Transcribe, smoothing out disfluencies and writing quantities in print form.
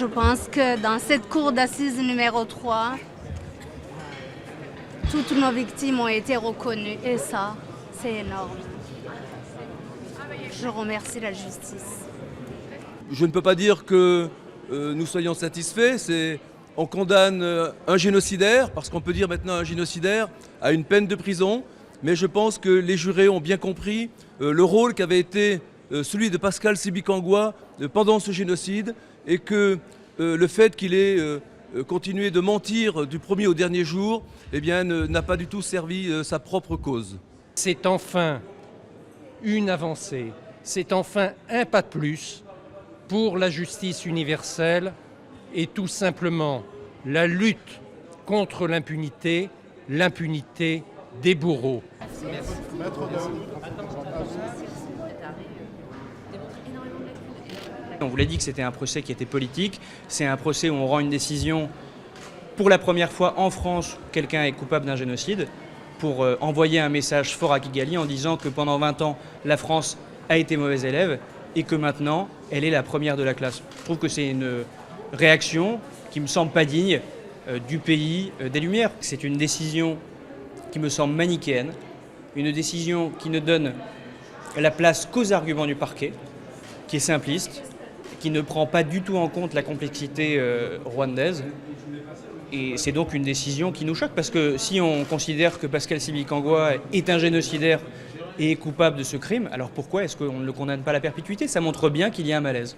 Je pense que dans cette cour d'assises numéro 3, toutes nos victimes ont été reconnues et ça, c'est énorme. Je remercie la justice. Je ne peux pas dire que nous soyons satisfaits. On condamne un génocidaire, parce qu'on peut dire maintenant un génocidaire, à une peine de prison. Mais je pense que les jurés ont bien compris le rôle qu'avait été celui de Pascal Sibicangouat pendant ce génocide et que le fait qu'il ait continué de mentir du premier au dernier jour eh bien, n'a pas du tout servi sa propre cause. C'est enfin une avancée, c'est enfin un pas de plus pour la justice universelle et tout simplement la lutte contre l'impunité, l'impunité des bourreaux. On vous l'a dit que c'était un procès qui était politique. C'est un procès où on rend une décision pour la première fois en France, quelqu'un est coupable d'un génocide, pour envoyer un message fort à Kigali en disant que pendant 20 ans, la France a été mauvaise élève et que maintenant, elle est la première de la classe. Je trouve que c'est une réaction qui me semble pas digne du pays des Lumières. C'est une décision qui me semble manichéenne, une décision qui ne donne la place qu'aux arguments du parquet, qui est simpliste, qui ne prend pas du tout en compte la complexité rwandaise. Et c'est donc une décision qui nous choque, parce que si on considère que Pascal Sibicangouat est un génocidaire et est coupable de ce crime, alors pourquoi est-ce qu'on ne le condamne pas à la perpétuité? Ça montre bien qu'il y a un malaise.